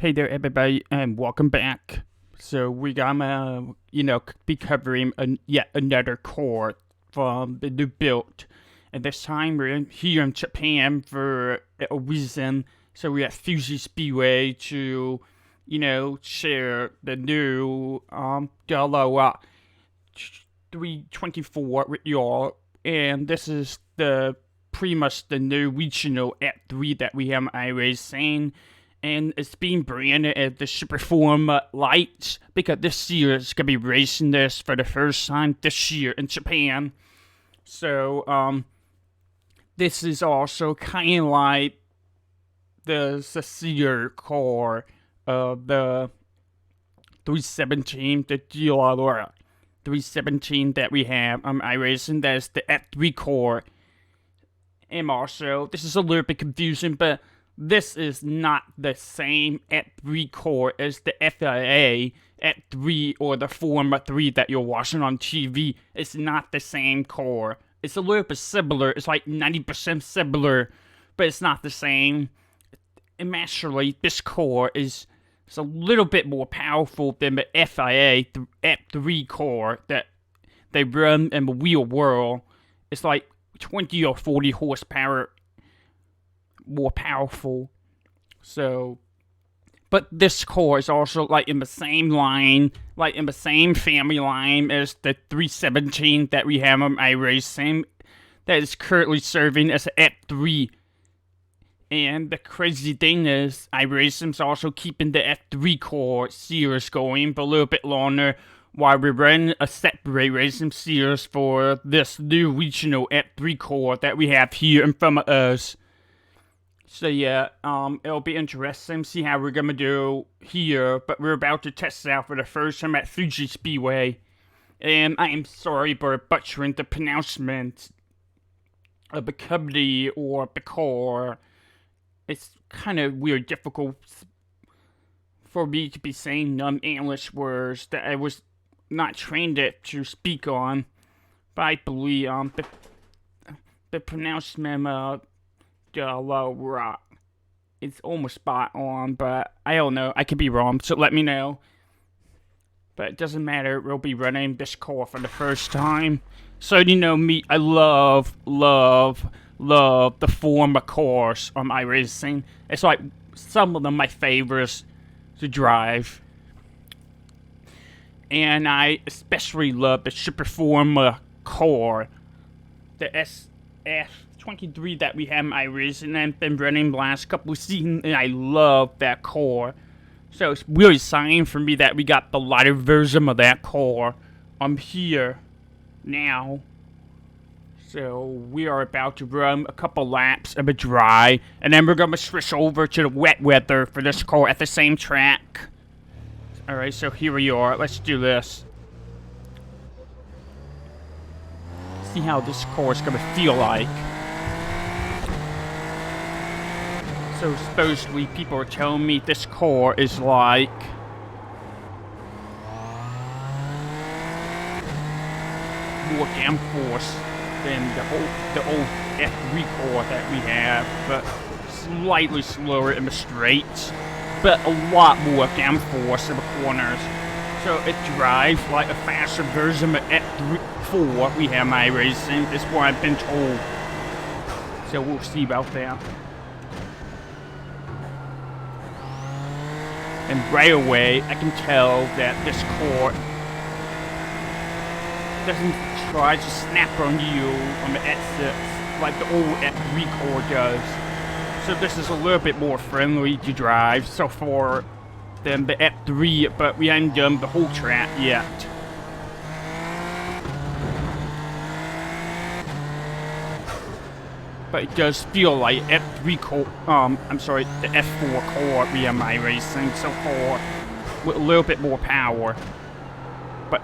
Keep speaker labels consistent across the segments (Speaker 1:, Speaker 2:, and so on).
Speaker 1: Hey there, everybody, and welcome back. So we gonna, be covering yet another car from the new build, and this time we're here in Japan for a reason. So we at Fuji Speedway to, share the new Dallara 324 with y'all, and this is the pretty much the new regional F3 that we have on iRacing. And it's being branded as the Superform Lights because this year it's gonna be racing this for the first time this year in Japan. So this is also kind of like the Cecilia car of the 317, the Dallara 317 that we have on iRacing. That's the F3 car. And also, this is a little bit confusing, but this is not the same F3 core as the FIA F3 or the Formula 3 that you're watching on TV. It's not the same core. It's a little bit similar. It's like 90% similar, but it's not the same. And actually, this core is a little bit more powerful than the FIA F3 core that they run in the real world. It's like 20 or 40 horsepower more powerful. So, but this core is also like in the same line, like in the same family line as the 317 that we have on iRacing that is currently serving as an F3. And the crazy thing is, iRacing's also keeping the F3 core series going for a little bit longer while we run a separate racing series for this new regional F3 core that we have here in front of us. So yeah, it'll be interesting to see how we're gonna do here, but we're about to test it out for the first time at Fuji Speedway. And I am sorry for butchering the pronouncement of the company or the car. It's kind of weird, difficult for me to be saying English words that I was not trained to speak on. But I believe the pronouncement of Dallara. It's almost spot on, but I don't know. I could be wrong, so let me know. But it doesn't matter. We'll be running this car for the first time. So you know me, I love the former cars on iRacing. It's like some of them my favorites to drive. And I especially love the Superform car, the SF23 that we have in iRacing and been running the last couple of seasons, and I love that car. So it's really exciting for me that we got the lighter version of that car. I'm here now. So we are about to run a couple laps of a dry, and then we're gonna switch over to the wet weather for this car at the same track. Alright, so here we are. Let's do this. See how this car is gonna feel like. So supposedly people are telling me this car is like more downforce than the old F3 car that we have, but slightly slower in the straights, but a lot more downforce in the corners. So it drives like a faster version of F4 we have in iRacing. That's what I've been told. So we'll see about that. And right away, I can tell that this car doesn't try to snap on you on the exits like the old F3 car does. So this is a little bit more friendly to drive so far than the F3, but we haven't done the whole track yet. But it does feel like F3 car, the F4 car we have iRacing so far with a little bit more power. But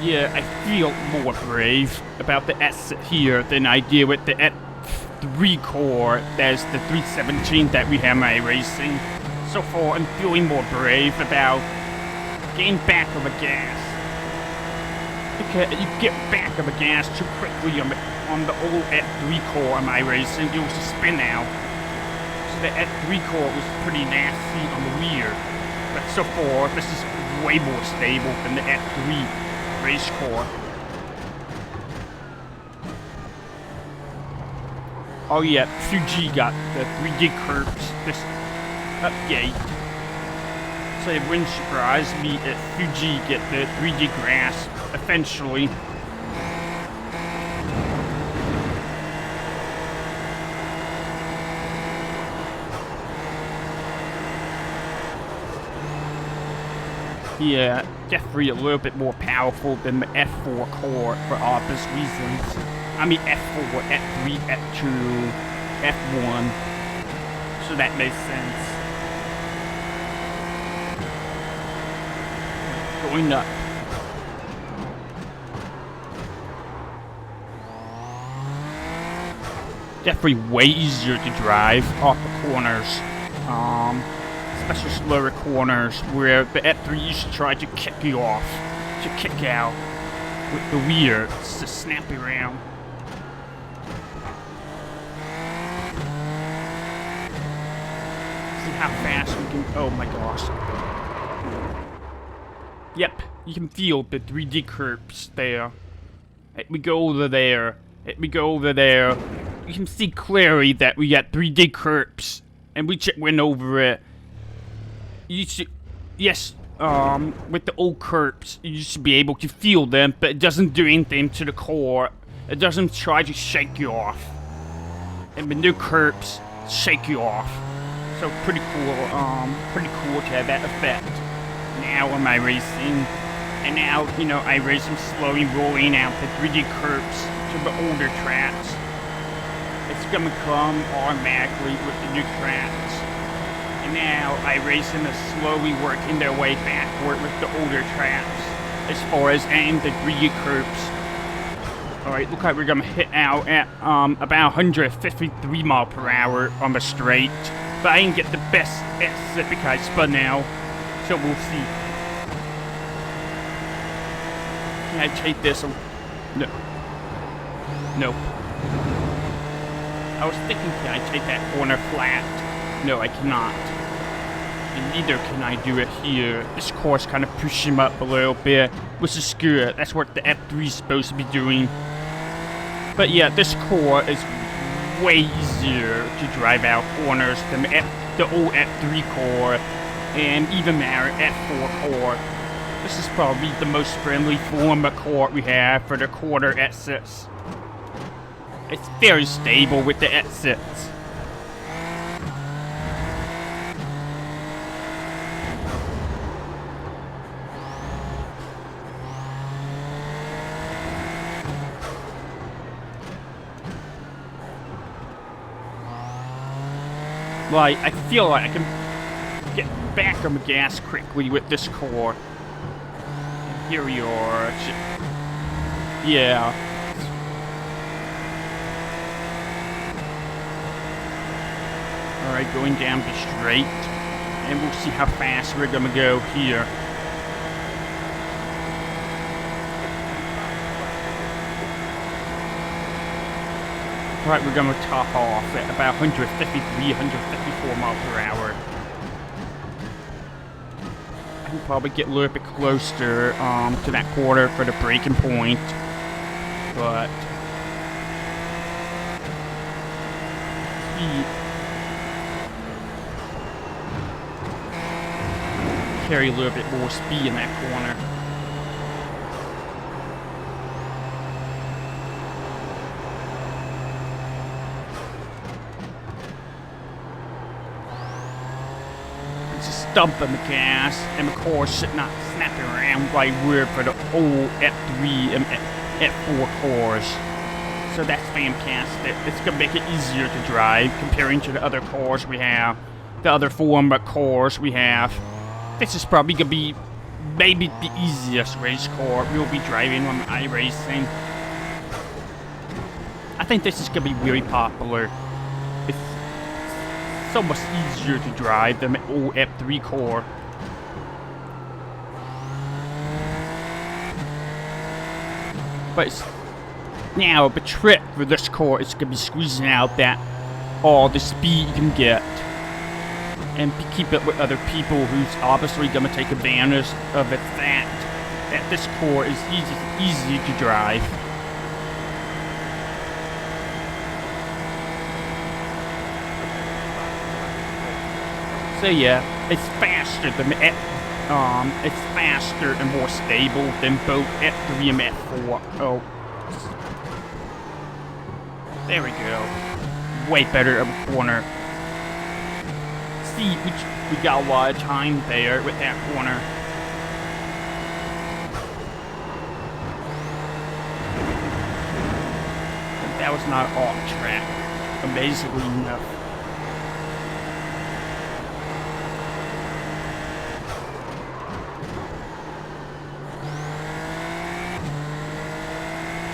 Speaker 1: yeah, I feel more brave about the exit here than I did with the F3 car. That's the 317 that we have iRacing. So far, I'm feeling more brave about getting back on the gas. Because you get back of the gas too quickly on the old F3 car on iRacing, it was a spin out. the F3 core was pretty nasty on the rear, but so far this is way more stable than the F3 race core. Oh yeah, Fuji got the 3D curbs this update. So it wouldn't surprise me if Fuji get the 3D grass eventually. Yeah, definitely a little bit more powerful than the F4 core for obvious reasons. I mean F4, F3, F2, F1. So that makes sense. Going up. Definitely way easier to drive off the corners. Especially slower corners where the F3 used to try to kick you off, to kick out with the rear, to snap you around. See how fast we can, oh my gosh. Yep, you can feel the 3D curves there. We go over there, we go over there. You can see clearly that we got 3D curves, and we just went over it. You should, yes, with the old curbs, you should be able to feel them, but it doesn't do anything to the core. It doesn't try to shake you off. And the new curbs shake you off. So pretty cool to have that effect. Now on iRacing, and now, you know, iRacing slowly rolling out the 3D curbs to the older tracks. It's gonna come automatically with the new tracks. And now iRacing is slowly working their way backward with the older tracks as far as adding the 3D curbs. Alright, look like we're gonna hit out at about 153 miles per hour on the straight. But I didn't get the best exit because I spun out. So we'll see. Can I take this? No. Nope. I was thinking, can I take that corner flat? No, I cannot. And neither can I do it here. This course kind of pushed him up a little bit, which is good. That's what the F3 is supposed to be doing. But yeah, this core is way easier to drive out corners than the old F3 core, and even our F4 core. This is probably the most friendly form of core we have for the quarter exits. It's very stable with the exits. Like, I feel like I can get back on the gas quickly with this core. And here we are. Yeah. Alright, going down the straight. And we'll see how fast we're gonna go here. Right, we're gonna top off at about 153, 154 miles per hour. I can probably get a little bit closer to that quarter for the braking point, but speed. Carry a little bit more speed in that corner. Dumping the gas, and the core should not snapping around like weird for the old F3 and F4 cores. So that's fantastic. It's gonna make it easier to drive comparing to the other cores we have, the other form of cores we have. This is probably gonna be maybe the easiest race core we'll be driving on iRacing. I think this is gonna be really popular. So much easier to drive than the old F3 core. But it's, now the trick for this core is gonna be squeezing out that all the speed you can get and keep it with other people who's obviously gonna take advantage of the fact that this core is easy to drive. So yeah, it's faster than it's faster and more stable than both F3 and F4. Oh, there we go. Way better of a corner. See, we got a lot of time there with that corner. But that was not off track, amazingly enough.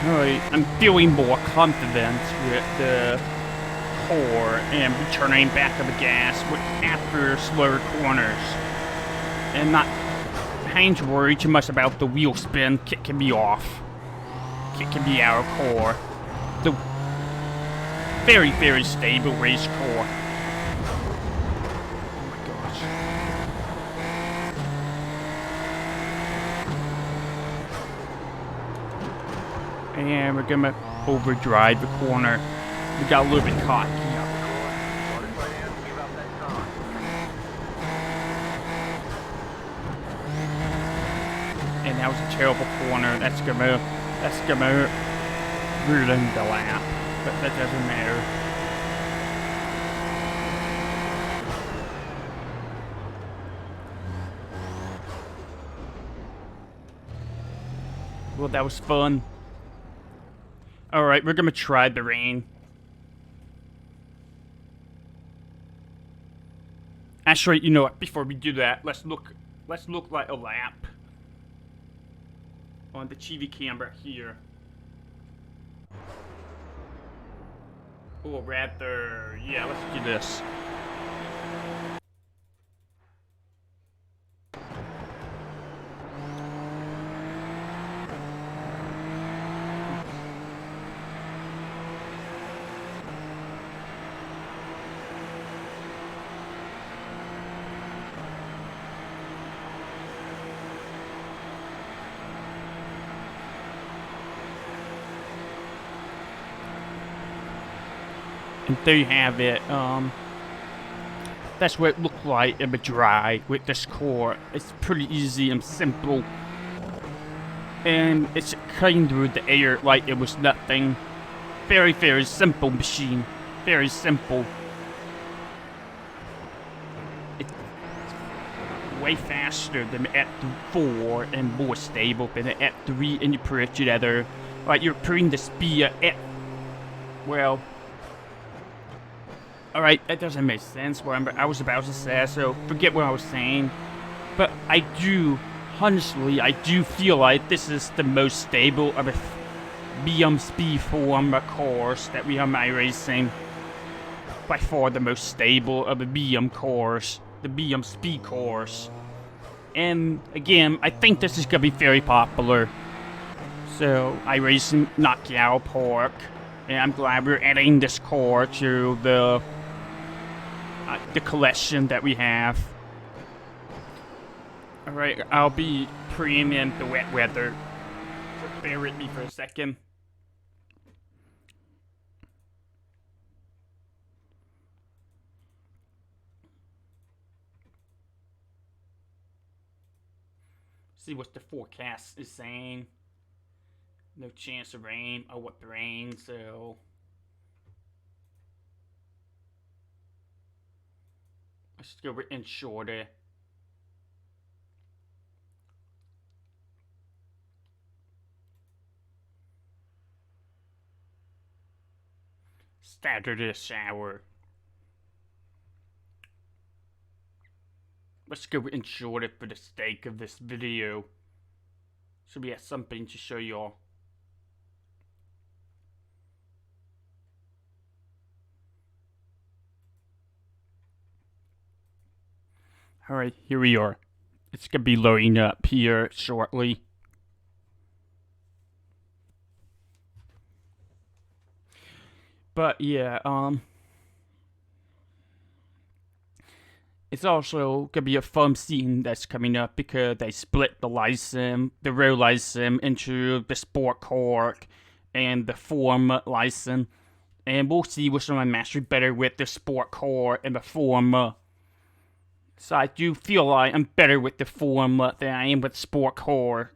Speaker 1: Alright, I'm feeling more confident with the core and returning back to the gas after slower corners. And not having to worry too much about the wheel spin, kicking me off. Kicking me out of core. The very, very stable race core. Oh my gosh. And we're gonna overdrive the corner. We got a little bit cocky. And that was a terrible corner. That's gonna ruin the lap. But that doesn't matter. Well, that was fun. Alright, we're gonna try the rain. Actually, you know what, before we do that, let's look like a lap on the TV camera here. Or rather, yeah, let's do this. And there you have it. That's what it looked like in the dry with this core. It's pretty easy and simple. And it's cutting through the air like it was nothing. Very, very simple machine. Very simple. It's way faster than the F4 and more stable than the F3, and you put it together. Like you're putting the speed at well. Alright, that doesn't make sense what I was about to say, so forget what I was saying. But honestly, I do feel like this is the most stable of the BM speed form cores that we have in iRacing. By far the most stable of the BM cores, the BM speed cores. And again, I think this is gonna be very popular. So, iRacing Knockout Park. And I'm glad we're adding this core to the collection that we have. Alright, I'll be putting in the wet weather. So bear with me for a second. See what the forecast is saying. No chance of rain. I want the rain, so let's go in shorter. Started a shower. Let's go in shorter for the sake of this video. So we have something to show y'all. Alright, here we are. It's gonna be loading up here shortly. But yeah, It's also gonna be a fun scene that's coming up because they split the license, the road license, into the sport car and the form license. And we'll see which one I master better with the sport car and the form. So I do feel like I'm better with the form than I am with sport car.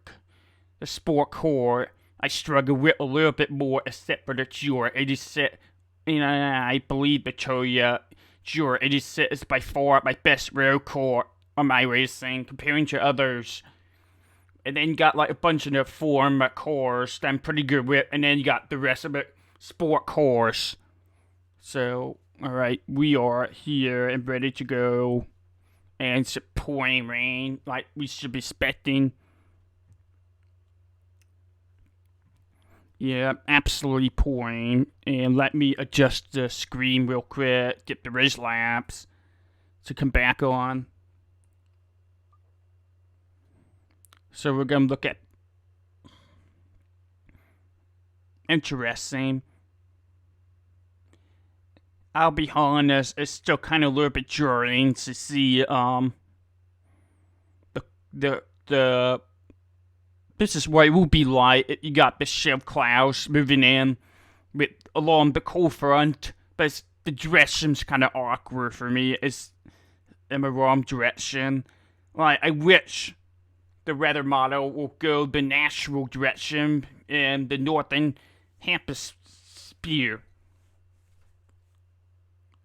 Speaker 1: The sport car I struggle with a little bit more, except for the Jura 86. And I believe the Toyota Jura 86 is by far my best road car on my racing, comparing to others. And then you got like a bunch of the form cars that I'm pretty good with, and then you got the rest of it sport cars. So, alright, we are here and ready to go. And it's pouring rain, like we should be expecting. Yeah, absolutely pouring. And let me adjust the screen real quick, get the race laps to come back on. So we're going to look at interesting. I'll be honest, it's still kind of a little bit jarring to see the this is what it will be like. You got the shell clouds moving in with along the cold front, but the direction's kind of awkward for me. It's in the wrong direction. Like, I wish the weather model will go the natural direction in the northern hemisphere.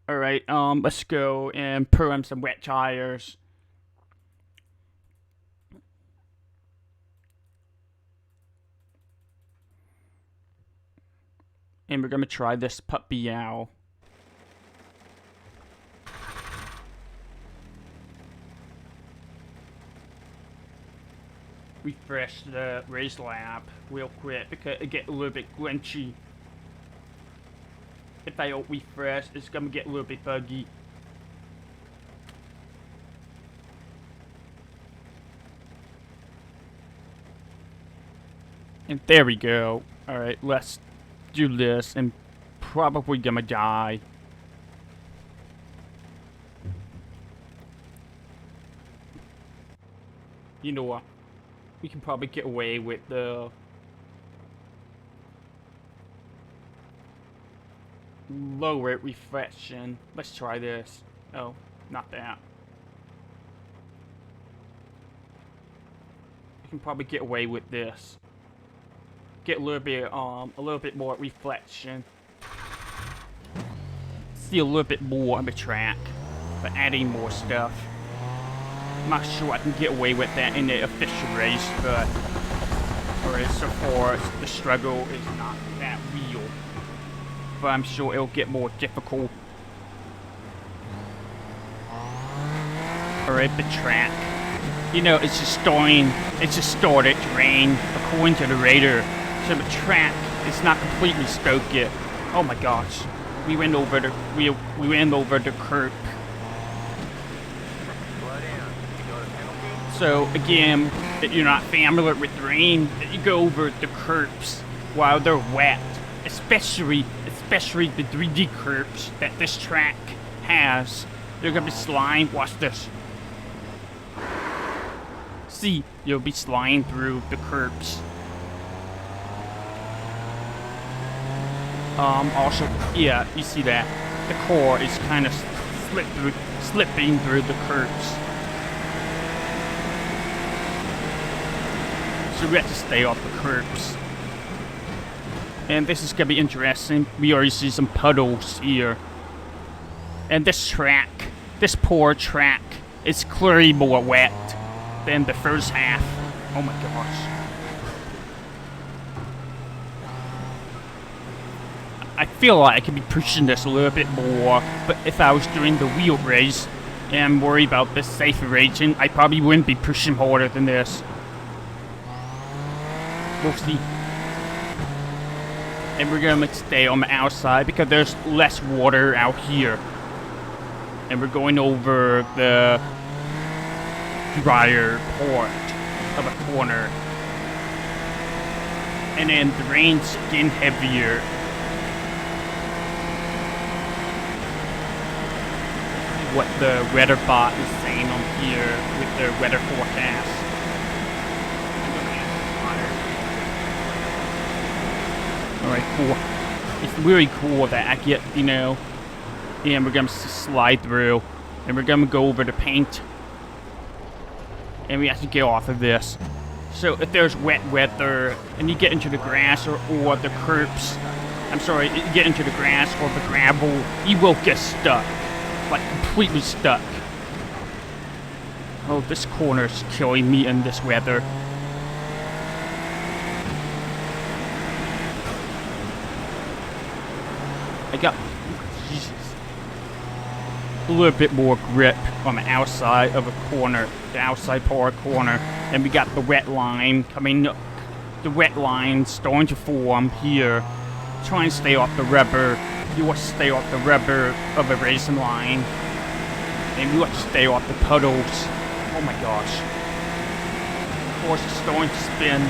Speaker 1: Alright, let's go and put on some wet tires. And we're gonna try this puppy out. Refresh the race lap real quick because it get a little bit glitchy. If I don't refresh, it's gonna get a little bit buggy. And there we go. Alright, let's do this and probably gonna die. You know what? We can probably get away with the lower reflection. Let's try this. Oh, not that. We can probably get away with this. Get a little bit more reflection. See a little bit more on the track, but adding more stuff. I'm not sure I can get away with that in the official race, but so far the struggle is not that real. But I'm sure it'll get more difficult. Alright, the track. You know, it's just started to rain, according to the radar. So the track is not completely stoked yet. Oh my gosh. We went over the curb. So again, if you're not familiar with rain, you go over the curbs while they're wet. Especially the 3D curbs that this track has. They're gonna be sliding. Watch this. See, you'll be sliding through the curbs. Also, yeah, you see that the car is kind of slipping through the curbs. So we have to stay off the curbs. And this is gonna be interesting. We already see some puddles here. And this poor track, is clearly more wet than the first half. Oh my gosh. I feel like I could be pushing this a little bit more, but if I was doing the wheel race and worried about the safer racing, I probably wouldn't be pushing harder than this. We'll see. And we're gonna stay on the outside because there's less water out here. And we're going over the drier part of a corner. And then the rain's getting heavier. what the weather bot is saying on here with the weather forecast. Alright, cool. It's really cool that I get, you know, and we're gonna slide through, and we're gonna go over the paint, and we have to get off of this. So if there's wet weather, and you get into the grass or the curbs, I'm sorry, you get into the grass or the gravel, you will get stuck. Like, completely stuck. Oh, this corner's killing me in this weather. I got, Jesus, a little bit more grip on the outside of a corner, the outside part of a corner, and we got the wet line coming up, the wet line starting to form here. Try and stay off the rubber. You want to stay off the rubber of a racing line, and you want to stay off the puddles. Oh my gosh. Of course, it's starting to spin.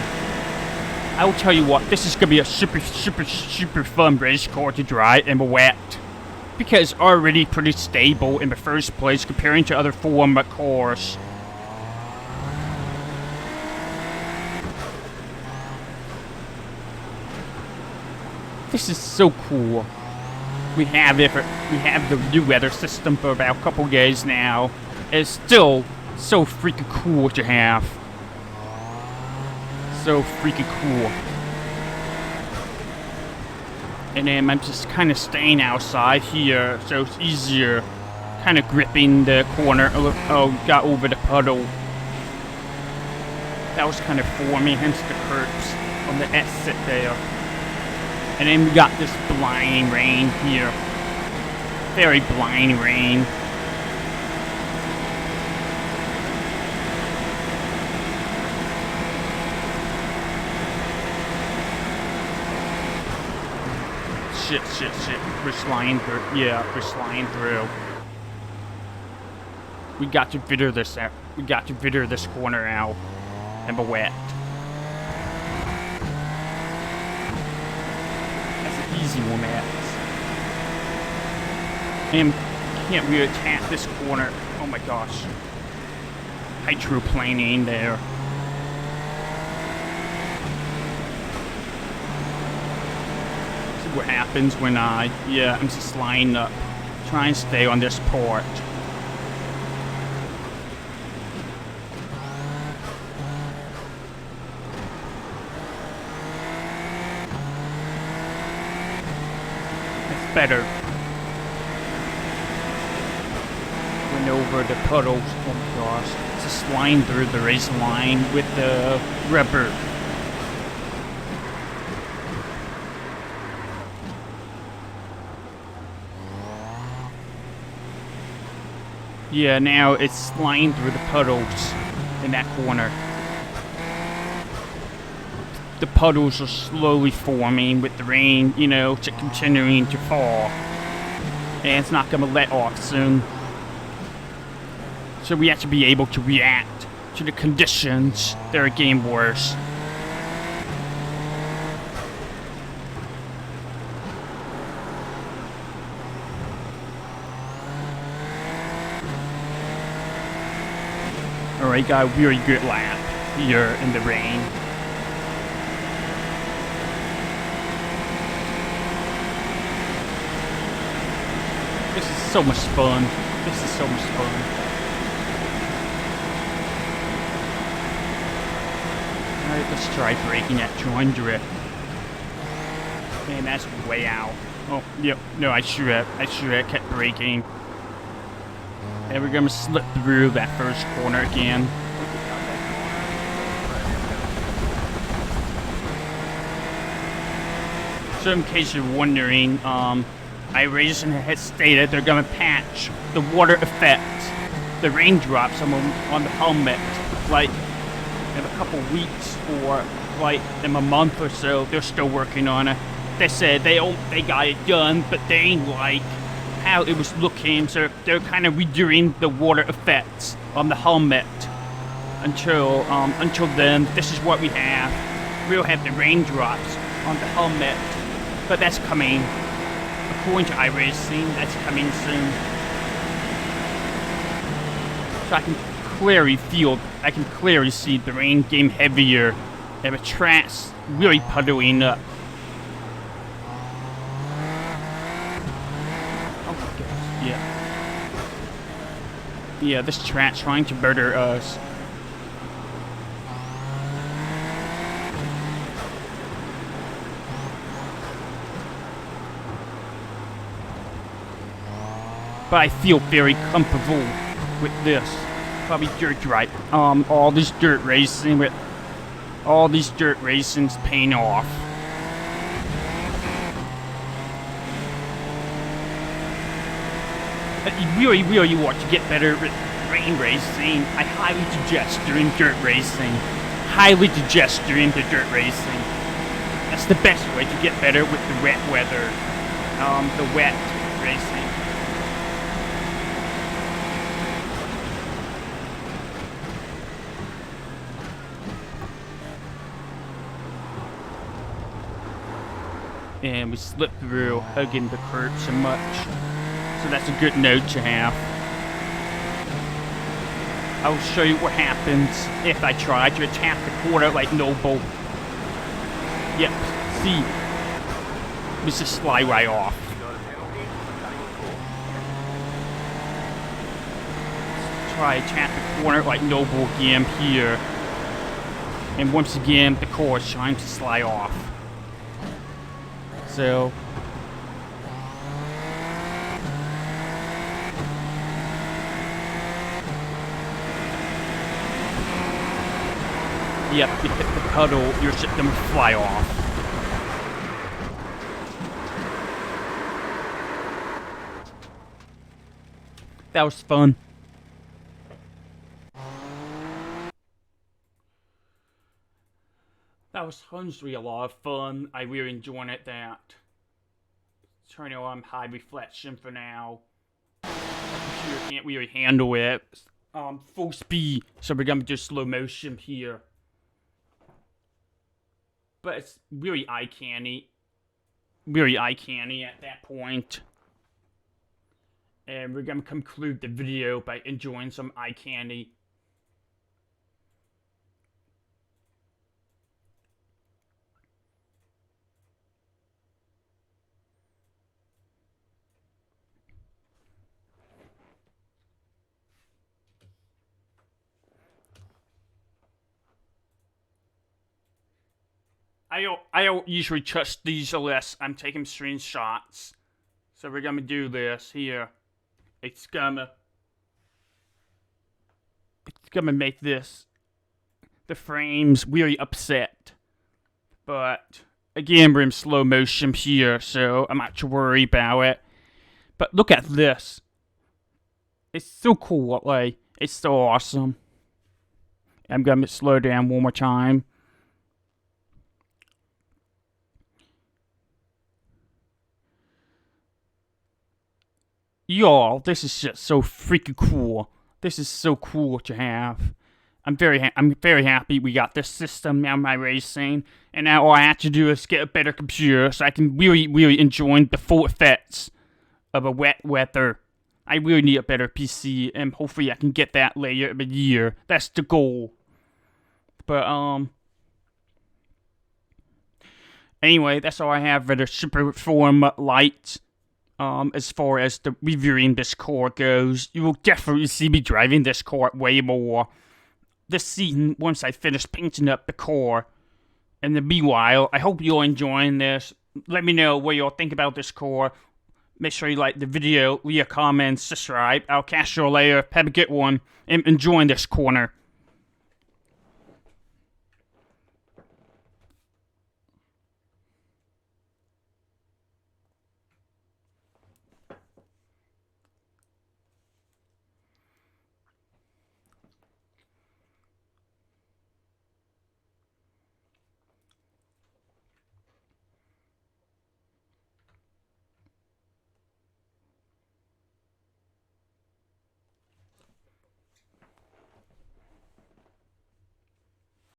Speaker 1: I will tell you what, this is going to be a super fun race car to drive in the wet. Because it's already pretty stable in the first place comparing to other Formula cars. This is so cool. We have the new weather system for about a couple days now. It's still so freaking cool to have. So freaking cool. And then I'm just kind of staying outside here, so it's easier. Kind of gripping the corner. Oh, got over the puddle. That was kind of forming, hence the curbs on the exit there. And then we got this blinding rain here. Very blinding rain. Shit. We're sliding through. Yeah, we're sliding through. We got to figure this out. We got to figure this corner out. And be wet. That's an easy one, man. And can't really attack this corner. Oh my gosh. Hydroplaning there. What happens when I'm just lining up, try and stay on this port. It's better. Went over the puddles. Oh my gosh, just sliding through the race line with the rubber. Yeah, now it's sliding through the puddles in that corner. The puddles are slowly forming with the rain, you know, continuing to fall. And it's not gonna let off soon. So we have to be able to react to the conditions that are getting worse. Alright, got a very good lap here in the rain. This is so much fun. This is so much fun. Alright, let's try braking at 200. Man, that's way out. Oh, yep. No, I should have kept braking. And we're gonna slip through that first corner again. So in case you're wondering, iRacing has stated they're gonna patch the water effect, the raindrops on the helmet, like in a couple weeks or like in a month or so. They're still working on it. They said they got it done, but they ain't like how it was looking, so they're kind of redoing the water effects on the helmet. Until then, this is what we have. We'll have the raindrops on the helmet, but that's coming. According to iRacing, that's coming soon. So I can clearly see the rain getting heavier, and the track's really puddling up. Oh my gosh, yeah. Yeah, this track's trying to murder us. But I feel very comfortable with this. Probably dirt right. All this dirt racing with all these dirt racing's paying off. If you really want to get better with rain racing, I highly suggest doing dirt racing. Highly suggest doing the dirt racing. That's the best way to get better with the wet weather. The wet racing. And we slip through, hugging the curb so much. So that's a good note to have. I'll show you what happens if I try to attack the corner like Noble. Yep, see. We just slide right off. Try to attack the corner like Noble again here. And once again, the core is trying to slide off. So yep, you hit the puddle, your ship gonna fly off. That was fun. That was honestly a lot of fun. I really enjoyed it. That. Turning on high reflection for now. Computer can't really handle it. Full speed, so we're gonna do slow motion here. But it's really eye candy. Really eye candy at that point. And we're gonna conclude the video by enjoying some eye candy. I don't usually touch these unless I'm taking screenshots. So we're gonna do this here. It's gonna make this, the frames really upset. But again, we're in slow motion here, so I'm not too worried about it. But look at this. It's so cool, like, it's so awesome. I'm gonna slow down one more time. Y'all, this is just so freaking cool. This is so cool to have. I'm very happy we got this system now, iRacing, and now all I have to do is get a better computer so I can really enjoy the full effects of a wet weather. I really need a better PC, and hopefully I can get that later in the year. That's the goal. But anyway, that's all I have for the Superform Lite. As far as the reviewing this car goes, you will definitely see me driving this car way more this season once I finish painting up the car. In the meanwhile, I hope you're enjoying this. Let me know what y'all think about this car. Make sure you like the video, leave a comment, subscribe. I'll catch you later. Have a good one, and enjoy this corner.